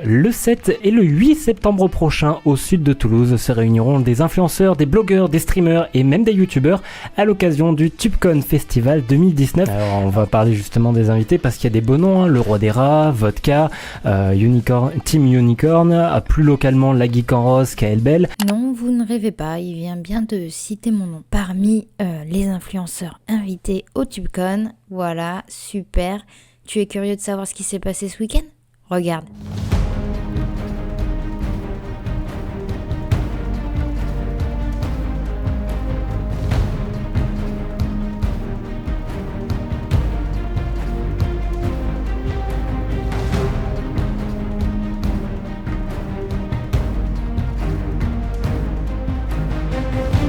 Le 7 et le 8 septembre prochain, au sud de Toulouse, se réuniront des influenceurs, des blogueurs, des streamers et même des youtubeurs à l'occasion du TubeCon Festival 2019. Alors on va parler justement des invités parce qu'il y a des beaux noms, Le Roi des Rats, Vodka, Team Unicorn, plus localement La Geek en Rose, Kael Bell. Non, vous ne rêvez pas, il vient bien de citer mon nom parmi les influenceurs invités au TubeCon. Voilà, super. Tu es curieux de savoir ce qui s'est passé ce week-end ? Regarde.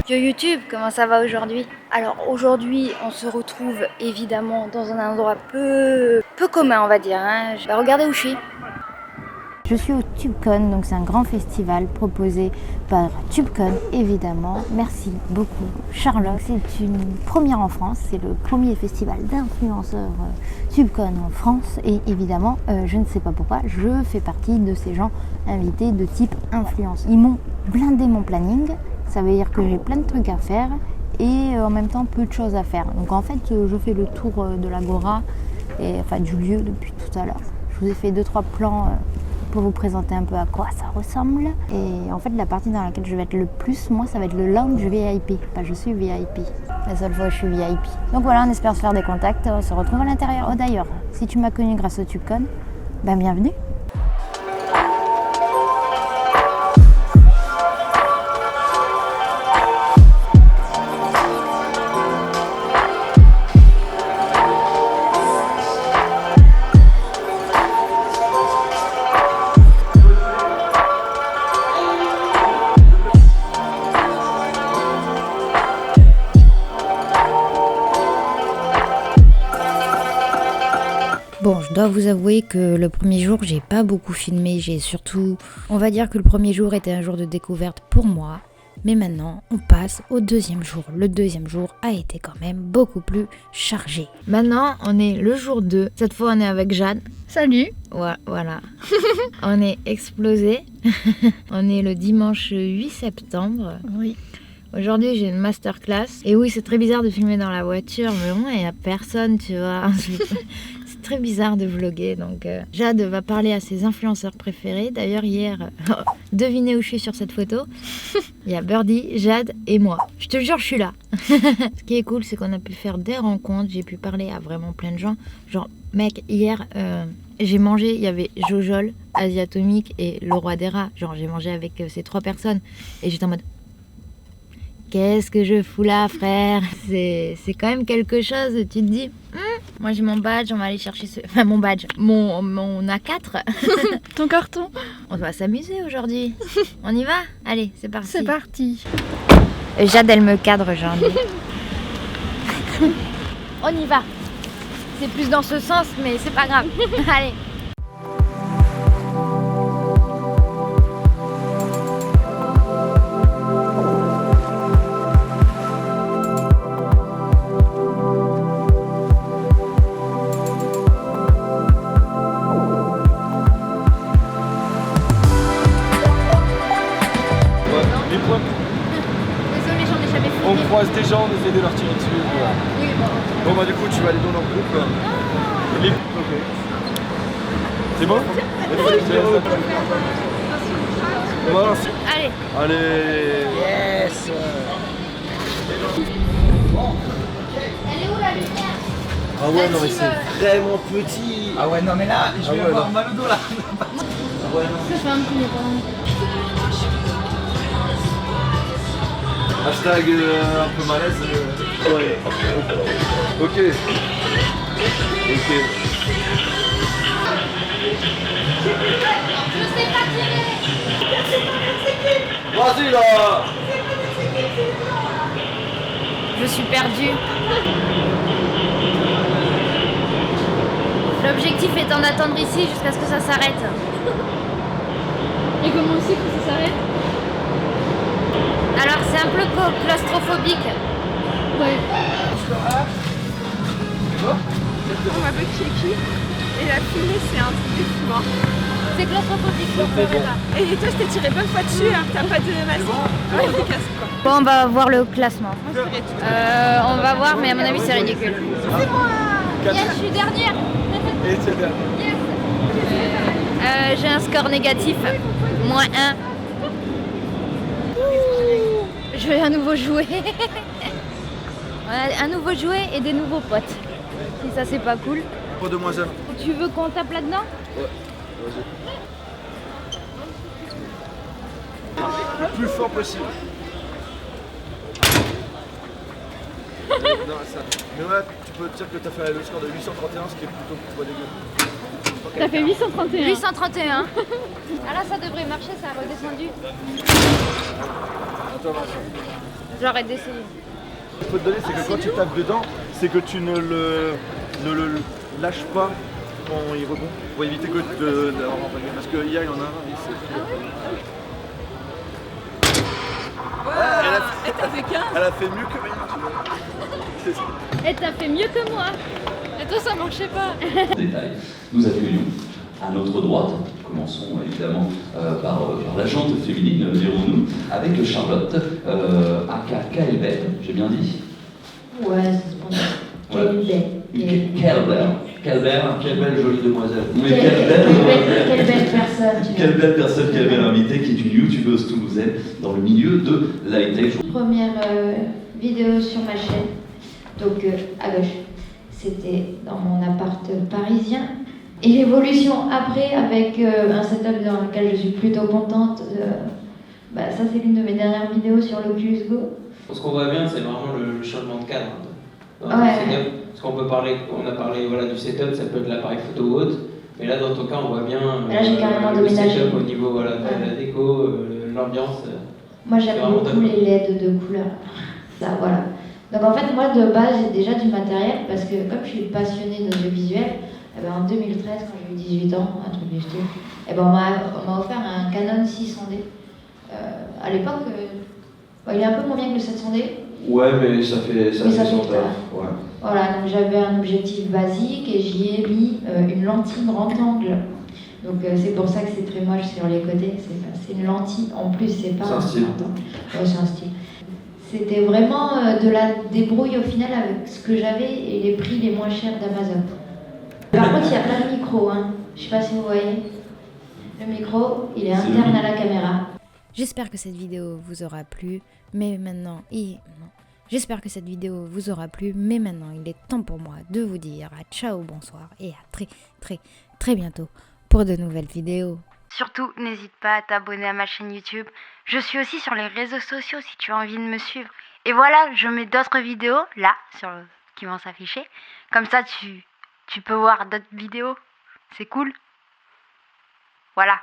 Yo YouTube, comment ça va aujourd'hui ? Alors aujourd'hui, on se retrouve évidemment dans un endroit peu commun, on va dire. Regardez où je suis. Je suis au TubeCon, donc c'est un grand festival proposé par TubeCon, évidemment. Merci beaucoup Charlotte. C'est une première en France, c'est le premier festival d'influenceurs TubeCon en France. Et évidemment, je ne sais pas pourquoi, je fais partie de ces gens invités de type influence. Ils m'ont blindé mon planning. Ça veut dire que j'ai plein de trucs à faire et en même temps peu de choses à faire. Donc en fait, je fais le tour de l'Agora, du lieu depuis tout à l'heure. Je vous ai fait 2-3 plans pour vous présenter un peu à quoi ça ressemble. Et en fait, la partie dans laquelle je vais être le plus, moi, ça va être le lounge VIP. Enfin, je suis VIP. La seule fois où je suis VIP. Donc voilà, on espère se faire des contacts. On se retrouve à l'intérieur. Oh d'ailleurs, si tu m'as connu grâce au TubeCon, bienvenue. Bon, je dois vous avouer que le premier jour, j'ai pas beaucoup filmé, on va dire que le premier jour était un jour de découverte pour moi, mais maintenant, on passe au deuxième jour. Le deuxième jour a été quand même beaucoup plus chargé. Maintenant, on est le jour 2, cette fois on est avec Jade. Salut. Voilà. On est explosé. On est le dimanche 8 septembre. Oui. Aujourd'hui, j'ai une masterclass. Et oui, c'est très bizarre de filmer dans la voiture, mais au moins, il n'y a personne, tu vois. C'est très bizarre de vlogger. Donc, Jade va parler à ses influenceurs préférés. D'ailleurs, hier, devinez où je suis sur cette photo. Il y a Birdie, Jade et moi. Je te jure, je suis là. Ce qui est cool, c'est qu'on a pu faire des rencontres. J'ai pu parler à vraiment plein de gens. Genre, mec, hier, j'ai mangé, il y avait Jojol, Asiatomique et Le Roi des Rats. Genre, j'ai mangé avec ces 3 personnes. Et j'étais en mode... Qu'est-ce que je fous là, frère ? C'est quand même quelque chose, tu te dis, moi j'ai mon badge, on va aller chercher mon badge, mon A4. Ton carton. On va s'amuser aujourd'hui. On y va ? Allez, c'est parti. C'est parti. Jade, elle me cadre, genre. On y va. C'est plus dans ce sens, mais c'est pas grave. Allez. Désolée, j'en ai jamais filmé. On croise des gens, on essaie de leur tirer dessus. Voilà. Oui, bon. Bon du coup tu vas aller dans leur groupe. Ok. C'est bon? Voilà. Allez. Allez. Yes. Elle est où la lumière? Ah ouais non mais c'est vraiment petit. Ah ouais non mais là je vais avoir mal au dos là. Ah ouais non. Ça fait un peu Hashtag un peu malaise. Ouais. Ok. Je sais pas tirer. Vas-y là. Je suis perdue. L'objectif étant d'attendre ici jusqu'à ce que ça s'arrête. Et comment on sait que ça s'arrête? Alors c'est un peu claustrophobique. Ouais. On m'appelle Kiki et la fumée c'est un truc de fou. C'est claustrophobique, je ne ferai pas. Et toi, je t'ai tiré plein de fois dessus alors que t'as pas de masque. Ouais, des casques quoi. Bon, on va voir le classement. On va voir, mais à mon avis, c'est ridicule. C'est moi. Yes, je suis dernière. Et c'est bien. Yes. J'ai un score négatif, -1. Je vais à nouveau jouer. On a un nouveau jouet et des nouveaux potes. Si ça, c'est pas cool. Pour 2 -1. Tu veux qu'on tape là-dedans? Ouais, vas-y. Le plus fort possible. Non, ça. Mais ouais, tu peux te dire que t'as fait le score de 831, ce qui est plutôt pas dégueu. T'as fait 831. 831. Ah là, ça devrait marcher, ça a redescendu. J'arrête d'essayer. Ce qu'il faut te donner, c'est que quand tu tapes dedans, c'est que tu ne le lâches pas quand il rebond. Pour éviter que de parce que hier, il y en a un. T'as fait 15. Elle a fait mieux que rien, tu vois. Et t'as fait mieux que moi. Et toi, ça marchait pas. Détail. Nous accueillons à notre droite, commençons évidemment par la jante féminine, dirons-nous, avec Charlotte, aka Kaelbel, j'ai bien dit. Ouais, c'est spontané. Quelle belle jolie demoiselle. Mais Quelle belle personne. Quelle belle personne, quelle belle invitée, qui est une youtubeuse toulousaine dans le milieu de l'high-tech. Première vidéo sur ma chaîne, donc à gauche. C'était dans mon appart parisien. Et l'évolution après, avec un setup dans lequel je suis plutôt contente, ça c'est l'une de mes dernières vidéos sur l'Oculus Go. Ce qu'on voit bien, c'est vraiment le changement de cadre. Dans le Ouais. setup. Parce qu'on peut parler, on a parlé voilà, du setup, ça peut être l'appareil photo ou autre. Mais là, dans ton cas, on voit bien Là, j'ai carrément le déménagé. setup au niveau voilà, de la déco, l'ambiance. Moi j'aime C'est vraiment beaucoup top. les LED de couleur. Ça, voilà. Donc en fait, moi de base, j'ai déjà du matériel parce que comme je suis passionnée d'audiovisuel, en 2013, quand j'ai eu 18 ans, un truc du style, on m'a offert un Canon 600D. À l'époque, il est un peu moins bien que le 700D. Ouais, mais ça fait Mais ça fait son le taf. taf. Ouais. Voilà, donc j'avais un objectif basique et j'y ai mis une lentille grand angle. Donc c'est pour ça que c'est très moche sur les côtés. C'est une lentille, en plus c'est pas C'est un style. grand angle. Ouais, c'est un style. C'était vraiment de la débrouille au final avec ce que j'avais et les prix les moins chers d'Amazon. Par contre, il y a plein de micros, hein. Je sais pas si vous voyez. Le micro, il est interne à la caméra. J'espère que cette vidéo vous aura plu, mais maintenant, j'espère que cette vidéo vous aura plu, mais maintenant il est temps pour moi de vous dire ciao, bonsoir et à très très très bientôt pour de nouvelles vidéos. Surtout, n'hésite pas à t'abonner à ma chaîne YouTube. Je suis aussi sur les réseaux sociaux si tu as envie de me suivre. Et voilà, je mets d'autres vidéos là qui vont s'afficher. Comme ça, tu peux voir d'autres vidéos. C'est cool. Voilà.